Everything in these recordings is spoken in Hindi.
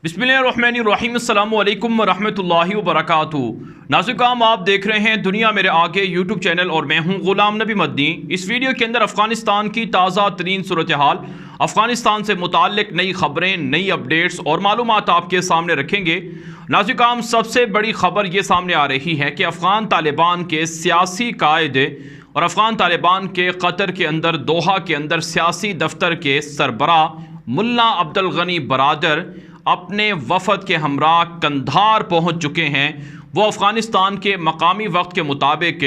बिस्मिल्लाहिर्रहमानिर्रहीम अस्सलामु अलैकुम वरहमतुल्लाहि वबरकातुहू। नाज़रीन, आप देख रहे हैं दुनिया मेरे आगे यूट्यूब चैनल और मैं हूं गुलाम नबी मदनी। इस वीडियो के अंदर अफ़गानिस्तान की ताज़ा तरीन सूरत हाल, अफ़गानिस्तान से मुताल्लिक़ नई ख़बरें, नई अपडेट्स और मालूमात आपके सामने रखेंगे। नाज़रीन, सबसे बड़ी ख़बर ये सामने आ रही है कि अफ़गान तालिबान के सियासी कायदे और अफ़गान तालिबान के कतर के अंदर दोहा के अंदर सियासी दफ्तर के सरबरा मुल्ला अब्दुल गनी बरादर अपने वफद के हमरा कंधार पहुंच चुके हैं। वो अफ़गानिस्तान के मकामी वक्त के मुताबिक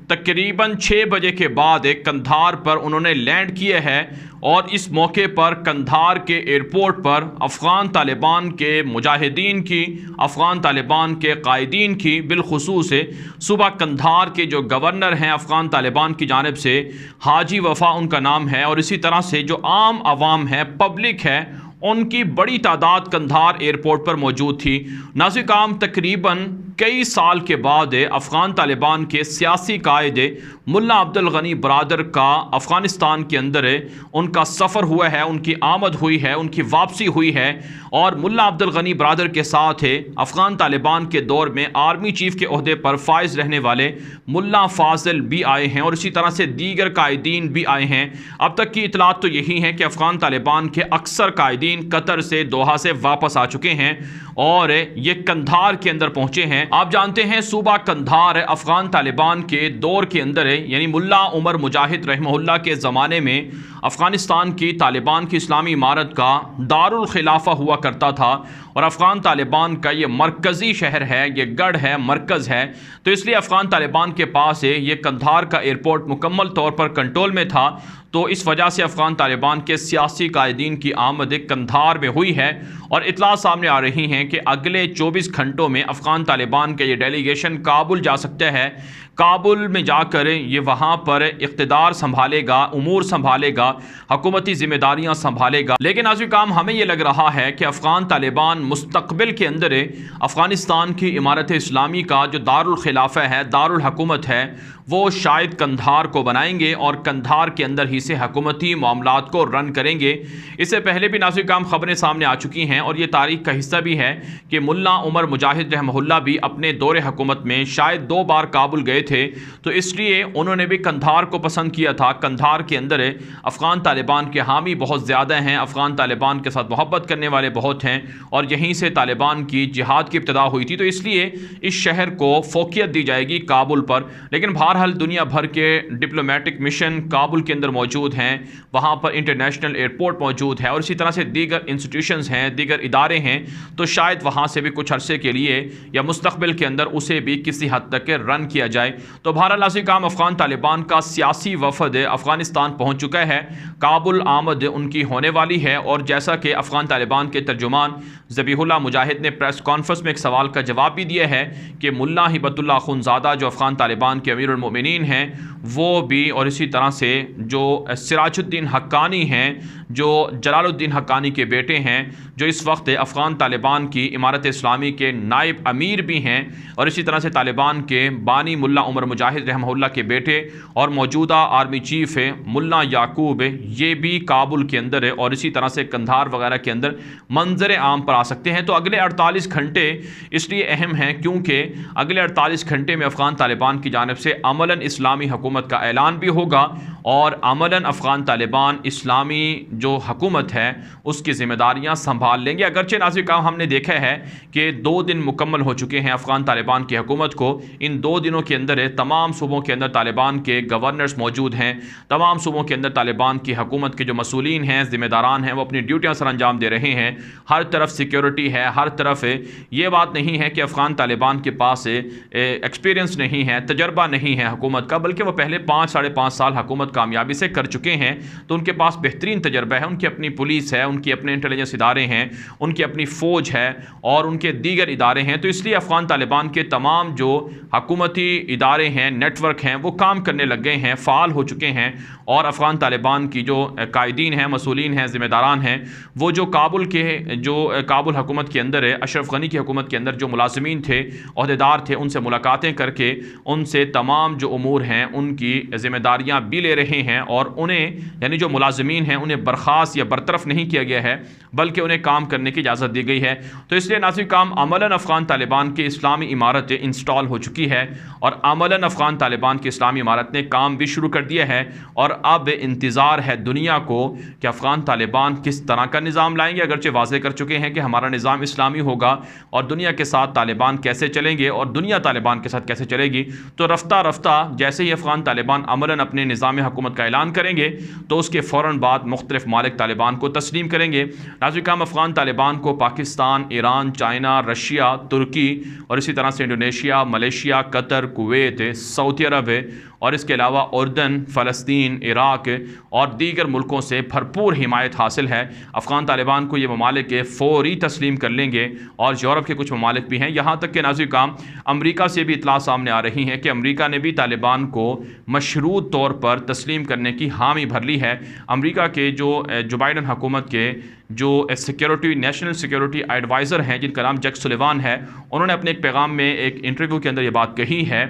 तकरीबन 6 बजे के बाद कंधार पर उन्होंने लैंड किया है और इस मौके पर कंधार के एयरपोर्ट पर अफ़गान तालिबान के मुजाहिदीन की, अफ़गान तालिबान के कायदीन की, बिलखुसूस सुबह कंधार के जो गवर्नर हैं अफ़गान तालिबान की जानिब से, हाजी वफ़ा उनका नाम है, और इसी तरह से जो आम आवाम है, पब्लिक है, उनकी बड़ी तादाद कंधार एयरपोर्ट पर मौजूद थी। नाज़रीन, तकरीबन कई साल के बाद अफ़गान तालिबान के सियासी कायदे मुल्ला अब्दुल गनी बरादर का अफ़गानिस्तान के अंदर उनका सफ़र हुआ है, उनकी आमद हुई है, उनकी वापसी हुई है। और मुल्ला अब्दुल गनी बरादर के साथ अफ़गान तालिबान के दौर में आर्मी चीफ़ के ओहदे पर फाइज रहने वाले मुल्ला फाजिल भी आए हैं और इसी तरह से दीगर कायदीन भी आए हैं। अब तक की इतलात तो यही है कि अफ़गान तालिबान के अक्सर कायदीन कतर से, दोहा से वापस आ चुके हैं और ये कंधार के अंदर पहुंचे हैं। आप जानते हैं सूबा कंधार अफ़गान तालिबान के दौर के अंदर यानी मुल्ला उमर मुजाहिद रहमहुल्लाह के ज़माने में अफ़गानिस्तान की तालिबान की इस्लामी इमारत का दारुल खिलाफा हुआ करता था और अफ़गान तालिबान का ये मरकज़ी शहर है, ये गढ़ है, मरकज़ है। तो इसलिए अफ़गान तालिबान के पास ये कंधार का एयरपोर्ट मुकम्मल तौर पर कंट्रोल में था। तो इस वजह से अफ़गान तालिबान के सियासी कायदीन की आमद कंधार में हुई है और इतला सामने आ रही हैं कि अगले 24 घंटों में अफ़गान तालिबान का ये डेलीगेशन काबुल जा सकता है। काबुल में जाकर ये वहाँ पर इक़्तिदार संभालेगा, उमूर संभालेगा, हुकूमती ज़िम्मेदारियाँ संभालेगा। लेकिन आज भी काम हमें ये लग रहा है कि अफ़गान तालिबान मुस्तक़बिल के अंदर अफ़गानिस्तान की इमारत इस्लामी का जो दारुल खिलाफ़ा है, दारुल हुकूमत है, वो शायद कंधार को बनाएंगे और कंधार के अंदर ही से हुकूमती मामलात को रन करेंगे। इससे पहले भी नाज़रीन काम ख़बरें सामने आ चुकी हैं और ये तारीख़ का हिस्सा भी है कि मुल्ला उमर मुजाहिद रहमहुल्लाह भी अपने दौरे हुकूमत में शायद 2 बार काबुल गए थे, तो इसलिए उन्होंने भी कंधार को पसंद किया था। कंधार के अंदर अफ़गान तालिबान के हामी बहुत ज़्यादा हैं, अफ़गान तालिबान के साथ मोहब्बत करने वाले बहुत हैं और यहीं से तालिबान की जिहाद की इब्तिदा हुई थी। तो इसलिए इस शहर को फोकियत दी जाएगी काबुल पर। लेकिन बहरहाल दुनिया भर के डिप्लोमेटिक मिशन काबुल के अंदर मौजूद हैं, वहाँ पर इंटरनेशनल एयरपोर्ट मौजूद है और इसी तरह से दीगर इंस्टीट्यूशंस हैं, दीगर इदारे हैं। तो शायद वहाँ से भी कुछ अरसे के लिए या मुस्तक़बिल के अंदर उसे भी किसी हद तक रन किया जाए। तो बहरहाल काम अफ़गान तालिबान का सियासी वफ़द अफ़गानिस्तान पहुँच चुका है, काबुल आमद उनकी होने वाली है। और जैसा कि अफ़गान तालिबान के तर्जुमान ज़बीहुल्लाह मुजाहिद ने प्रेस कॉन्फ्रेंस में एक सवाल का जवाब भी दिया है कि मुल्ला हिबतुल्लाह अख़ुंज़ादा जो अफ़गान तालिबान के अमीरुल मोमिनीन हैं वो भी, और इसी तरह से जो सिराजुद्दीन हक्कानी हैं, जो जलालुद्दीन हक्कानी के बेटे हैं, जो इस वक्त अफ़गान तालिबान की इमारत इस्लामी के नायब अमीर भी हैं, और इसी तरह से तालिबान के बानी मुल्ला उमर मुजाहिद रहमहुल्लाह के बेटे और मौजूदा आर्मी चीफ़ मुल्ला याकूब, ये भी काबुल के अंदर है और इसी तरह से कंधार वगैरह के अंदर मंजर आम पर आ सकते हैं। तो अगले 48 घंटे इसलिए अहम हैं क्योंकि अगले 48 घंटे में अफ़गान तालिबान की जानिब से अमलन इस्लामी हुकूमत का ऐलान भी होगा और अमलन अफ़गान तालिबान इस्लामी जो हुकूमत है उसकी ज़िम्मेदारियाँ संभाल लेंगे। अगरचे नाज़रीन काम हमने देखा है कि 2 दिन मुकम्मल हो चुके हैं अफ़गान तालिबान की हुकूमत को। इन 2 दिनों के अंदर तमाम सूबों के अंदर तालिबान के गवर्नर्स मौजूद हैं, तमाम सूबों के अंदर तालिबान की हुकूमत के जो मसूलीन हैं, ज़िम्मेदारान हैं, वो अपनी ड्यूटियाँ सर अंजाम दे रहे हैं। हर तरफ सिक्योरिटी है, हर तरफ ये बात नहीं है कि अफ़गान तालिबान के पास एक्सपीरियंस नहीं है, तजर्बा नहीं है हुकूमत का, बल्कि वो पहले 5 साढ़े 5 साल हुकूमत कामयाबी से कर चुके हैं। तो उनके पास बेहतरीन तजर्बा है, उनकी अपनी पुलिस है, उनकी अपने इंटेलिजेंस इदारे हैं, उनकी अपनी फ़ौज है और उनके दीगर इदारे हैं। तो इसलिए अफ़गान तालिबान के तमाम जो हुकूमती इदारे हैं, नेटवर्क हैं, वो काम करने लग गए हैं, फ़ाल हो चुके हैं। और अफ़गान तालिबान की जो कायदीन हैं, मसूलीन हैं, ज़िम्मेदारान हैं, वो जो काबुल हुकूमत के अंदर अशरफ गनी की हुकूमत के अंदर जो मुलाज़मीन थे, ओहदेदार थे, उनसे मुलाकातें करके उनसे तमाम जो उमूर हैं उनकी ज़िम्मेदारियाँ भी ले रहे हैं और उन्हें यानी जो मुलाज़मीन हैं उन्हें बर्खास्त या बरतरफ नहीं किया गया है, बल्कि उन्हें काम करने की इजाज़त दी गई है। तो इसलिए नाज़रीन काम अमलन अफ़गान तालिबान की इस्लामी इमारत इंस्टॉल हो चुकी है और अमलन अफ़गान तालिबान की इस्लामी इमारत ने काम भी शुरू कर दिया है। और अब इंतज़ार है दुनिया को कि अफ़गान तालिबान किस तरह का निज़ाम लाएंगे। अगरचे वाज़े कर चुके हैं कि हमारा निज़ाम इस्लामी होगा और दुनिया के साथ तालिबान कैसे चलेंगे और दुनिया तालिबान के साथ कैसे चलेगी। तो रफ्ता रफ्ता जैसे ही अफ़गान तालिबान अमलन अपने निज़ाम हुकूमत का ऐलान करेंगे तो उसके फ़ौरन बाद मुख्तलिफ़ मालिक तालिबान को तस्लीम करेंगे। नाज़रीन काम अफ़गान तालिबान को पाकिस्तान, ईरान, चाइना, रशिया, तुर्की और इसी तरह से Indonesia, Malaysia, Qatar, Kuwait, Saudi Arab और इसके अलावा उर्दन, फ़लस्तीन, इराक़ और दीगर मुल्कों से भरपूर हिमायत हासिल है। अफ़गान तालिबान को ये ममालिक फ़ौरी तस्लीम कर लेंगे और यूरोप के कुछ ममालिक भी हैं। यहाँ तक कि नाज़रीन काम अमरीका से भी इतला सामने आ रही है कि अमरीका ने भी तालिबान को मशरूत तौर पर तस्लीम करने की हामी भर ली है। अमरीका के जो बाइडन हुकूमत के जो नेशनल सिक्योरिटी एडवाइज़र हैं, जिनका नाम जैक सुलिवान है, उन्होंने अपने एक पैगाम में एक इंटरव्यू के अंदर ये बात कही है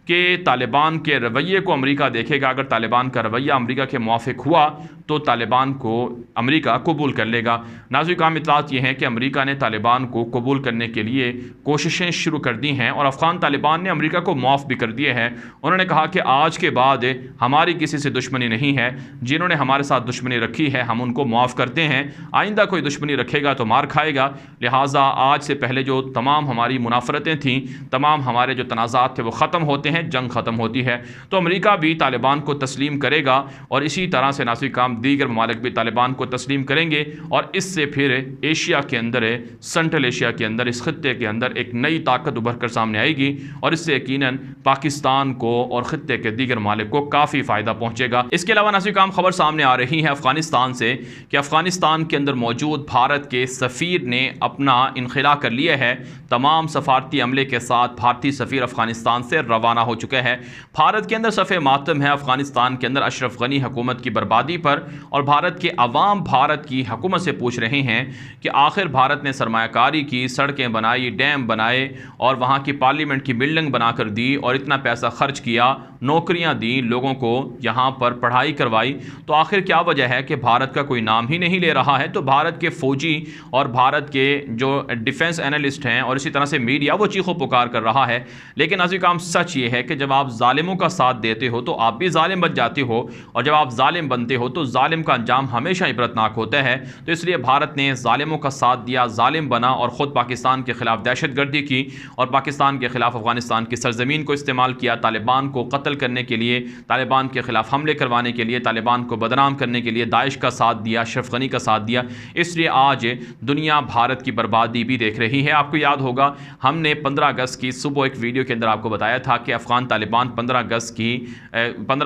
कि तालिबान के रवैये को अमरीका देखेगा। अगर तालिबान का रवैया अमरीका के मुआफ़िक हुआ तो तालिबान को अमरीका कबूल कर लेगा। नाज़रीन काम इत्तलात ये हैं कि अमरीका ने तालिबान को कबूल करने के लिए कोशिशें शुरू कर दी हैं और अफ़गान तालिबान ने अमरीका को माफ़ भी कर दिए हैं। उन्होंने कहा कि आज के बाद हमारी किसी से दुश्मनी नहीं है, जिन्होंने हमारे साथ दुश्मनी रखी है हम उनको माफ़ करते हैं, आइंदा कोई दुश्मनी रखेगा तो मार खाएगा। लिहाजा आज से पहले जो तमाम हमारी मुनाफरतें थीं, तमाम हमारे जो तनाज़ात थे वो ख़त्म होते हैं, जंग ख़त्म होती है। तो अमरीका भी तालिबान को तस्लीम करेगा और इसी तरह से नाज़रीन काम दीगर ममालिक भी तालिबान को तस्लीम करेंगे और इससे फिर एशिया के अंदर, सेंट्रल एशिया के अंदर, इस खत्ते के अंदर एक नई ताकत उभर कर सामने आएगी और इससे यकीनन पाकिस्तान को और खत्ते के दीगर ममालिक को काफ़ी फ़ायदा पहुँचेगा। इसके अलावा नाज़रीन काम खबर सामने आ रही है अफ़गानिस्तान से कि अफ़गानिस्तान के अंदर मौजूद भारत के सफ़ीर ने अपना इनखला कर लिया है। तमाम सफारती अमले के साथ भारतीय सफ़ीर अफ़गानिस्तान से रवाना हो चुके हैं। भारत के अंदर सफ़े मातम है अफ़गानिस्तान के अंदर अशरफ गनी हुकूमत की बर्बादी पर और भारत के अवाम भारत की हुकूमत से पूछ रहे हैं कि आखिर भारत ने सरमायाकारी की, सड़कें बनाई, डैम बनाए और वहाँ की पार्लियामेंट की बिल्डिंग बना कर दी और इतना पैसा खर्च किया, नौकरियाँ दी, लोगों को यहाँ पर पढ़ाई करवाई, तो आखिर क्या वजह है कि भारत का कोई नाम ही नहीं ले रहा है। तो भारत के फ़ौजी और भारत के जो डिफेंस एनालिस्ट हैं और इसी तरह से मीडिया वो चीखों पुकार कर रहा है। लेकिन नाज़रीन काम सच ये है कि जब आप जालिमों का साथ देते हो तो आप भी जालिम बन जाते हो और जब आप जालिम बनते हो तो जालिम का अंजाम हमेशा इबरतनाक होता है। तो इसलिए भारत ने जालिमों का साथ दिया, जालिम बना और ख़ुद पाकिस्तान के ख़िलाफ़ दहशतगर्दी की और पाकिस्तान के ख़िलाफ़ अफ़गानिस्तान की सरज़मीन को इस्तेमाल किया, तालिबान को कत्ल करने के लिए, तालिबान के ख़िलाफ़ हमले करवाने के लिए, तालिबान को बदनाम करने के लिए दाइश का साथ दिया, अशरफ गनी का साथ दिया। इसलिए आज दुनिया भारत की बर्बादी भी देख रही है। आपको याद होगा हमने 15 अगस्त की सुबह एक वीडियो के अंदर आपको बताया था कि अफ़गान तालिबान 15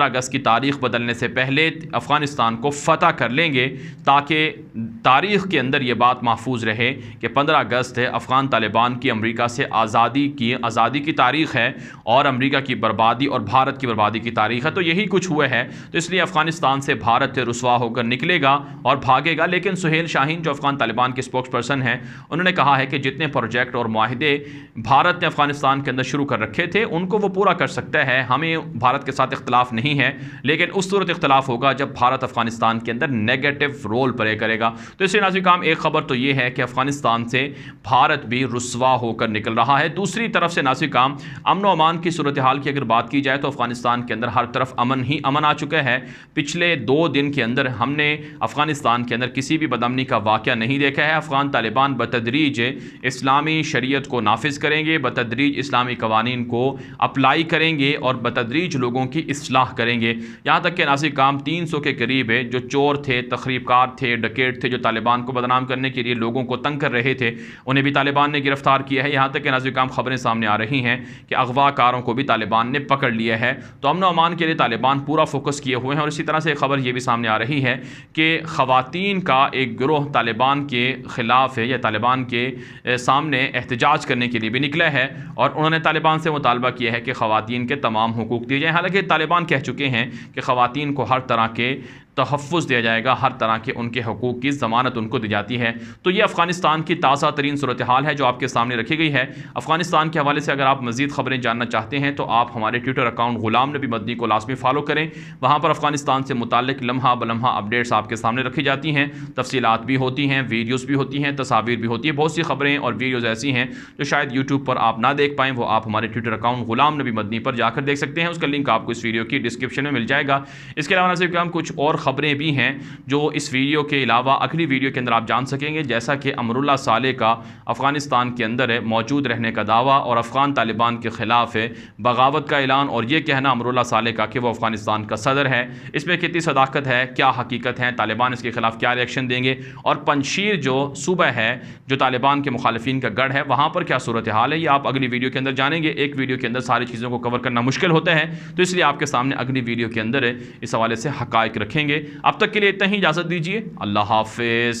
अगस्त की तारीख़ बदलने से पहले अफ़गानिस्तान को फ़तह कर लेंगे ताकि तारीख़ के अंदर ये बात महफूज रहे कि 15 अगस्त अफ़गान तालिबान की अमरीका से आज़ादी की तारीख़ है और अमरीका की बर्बादी और भारत की बर्बादी की तारीख़ है। तो यही कुछ हुआ है। तो इसलिए अफ़गानिस्तान से भारत रुसवा होकर निकलेगा और भागेगा। लेकिन सुहेल शाहीन जो अफ़गान तालिबान के स्पोक्स पर्सन हैं, उन्होंने कहा है कि जितने प्रोजेक्ट और माहिदे भारत ने अफ़गानिस्तान के अंदर शुरू कर रखे थे उनको वो पूरा कर सकता है, हमें भारत के साथ इख्तलाफ नहीं है, लेकिन उस सूरत इख्तलाफ होगा जब भारत अफ़गानिस्तान के अंदर नेगेटिव रोल प्ले करेगा। तो इसलिए नाज़रीन काम एक ख़बर तो ये है कि अफ़गानिस्तान से भारत भी रुसवा होकर निकल रहा है। दूसरी तरफ से नाज़रीन काम अमन व अमान की सूरत हाल की अगर बात की जाए तो अफ़गानिस्तान के अंदर हर तरफ अमन ही अमन आ चुका है। पिछले 2 दिन के अंदर हमने अफ़गानिस्तान के अंदर किसी भी बदअमनी का वाक़या नहीं देखा है। अफ़गान तालिबान बतदरीज इस्लामी शरीयत को नाफिज करेंगे, बतदरीज इस्लामी कवानीन को अप्लाई करेंगे और बतदरीज लोगों की इस्लाह करेंगे। यहाँ तक कि नाज़रीन काम 300 के करीब जो चोर थे, तखरीबकार थे, डकैत थे, जो तालिबान को बदनाम करने के लिए लोगों को तंग कर रहे थे, उन्हें भी तालिबान ने गिरफ्तार किया है। यहाँ तक कि नाज़रीन काम खबरें सामने आ रही हैं कि अगवाकारों को भी तालिबान ने पकड़ लिया है। तो अमन व अमान के लिए तालिबान पूरा फोकस किए हुए हैं। और इसी तरह से खबर ये भी सामने आ रही है कि ख़वातीन का एक गिरोह तालिबान के ख़िलाफ़ है या तालिबान के सामने एहतजाज करने के लिए भी निकला है और उन्होंने तालिबान से मुतालबा किया है कि ख़वातीन के तमाम हुकूक दिए जाएँ। हालांकि तालिबान कह चुके हैं कि ख़वातीन को हर तरह के तहफ़्फ़ुज़ दिया जाएगा, हर तरह के उनके हकूक़ की ज़मानत उनको दी जाती है। तो ये अफ़गानिस्तान की ताज़ा तरीन सूरत हाल है जो आपके सामने रखी गई है। अफ़गानिस्तान के हवाले से अगर आप मज़ीद ख़बरें जानना चाहते हैं तो आप हमारे ट्विटर अकाउंट ग़ुलाम नबी मदनी को लाज़मी फ़ॉलो करें। वहाँ पर अफ़गानिस्तान से मुताल्लिक़ लम्हा बलम्हा अपडेट्स आपके सामने रखी जाती हैं, तफ़सीलात भी होती हैं, वीडियोज़ भी होती हैं, तस्वीर भी होती है। बहुत सी ख़बरें और वीडियोज़ ऐसी हैं जो शायद यूट्यूब पर आप ना देख पाएँ, वो आप हमारे ट्विटर अकाउंट ग़ुलाम नबी मदनी पर जाकर देख सकते हैं। उसका लिंक आपको इस वीडियो की डिस्क्रिप्शन में मिल जाएगा। इसके अलावा नज़ीर हम कुछ और ख़बरें भी हैं जो इस वीडियो के अलावा अगली वीडियो के अंदर आप जान सकेंगे, जैसा कि अमरुल्लाह साले का अफ़गानिस्तान के अंदर मौजूद रहने का दावा और अफ़गान तालिबान के ख़िलाफ़ बगावत का ऐलान और ये कहना अमरुल्लाह साले का कि वो अफ़गानिस्तान का सदर है, इसमें कितनी सदाकत है, क्या हकीकत है, तालिबान इसके ख़िलाफ़ क्या रिएक्शन देंगे, और पंजशीर जो सूबा है जो तालिबान के मुखालिफिन का गढ़ है वहाँ पर क्या सूरत हाल है, ये आप अगली वीडियो के अंदर जानेंगे। एक वीडियो के अंदर सारी चीज़ों को कवर करना मुश्किल होता है, तो इसलिए आपके सामने अगली वीडियो के अंदर इस हवाले से हक़ाइक़ रखेंगे। अब तक के लिए इतना ही, इजाज़त दीजिए। अल्लाह हाफ़िज़।